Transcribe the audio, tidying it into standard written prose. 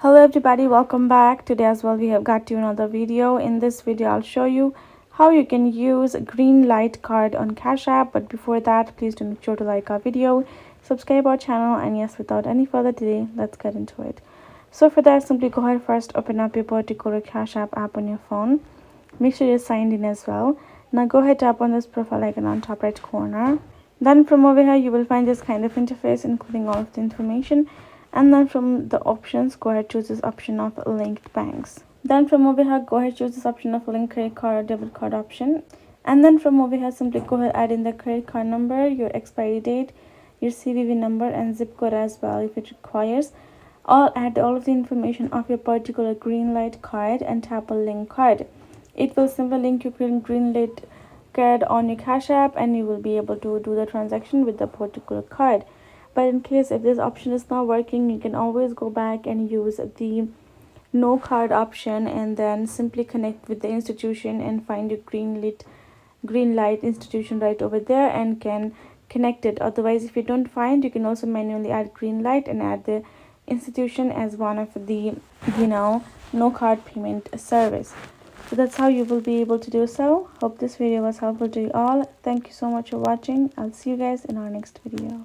Hello everybody, welcome back. Today as well we have got to another video. In this video I'll show you how you can use Greenlight Card on Cash App. But before that, please do make sure to like our video, subscribe our channel, and yes, without any further delay, let's get into it. So for that, simply go ahead, first open up your particular Cash App app on your phone. Make sure you're signed in as well. Now go ahead, tap on this profile icon on top right corner. Then from over here you will find this kind of interface including all of the information. And then from the options, go ahead, choose this option of linked banks. Then from over here, go ahead, choose this option of link credit card or debit card option. And then from over here, simply go ahead, add in the credit card number, your expiry date, your CVV number, and zip code as well if it requires. Add all of the information of your particular Greenlight card and tap a link card. It will simply link your Greenlight card on your Cash App, and you will be able to do the transaction with the particular card. But in case if this option is not working, you can always go back and use the no card option and then simply connect with the institution and find your Greenlight institution right over there and can connect it. Otherwise, if you don't find, you can also manually add Greenlight and add the institution as one of the no card payment service. So that's how you will be able to do so. Hope this video was helpful to you all. Thank you so much for watching. I'll see you guys in our next video.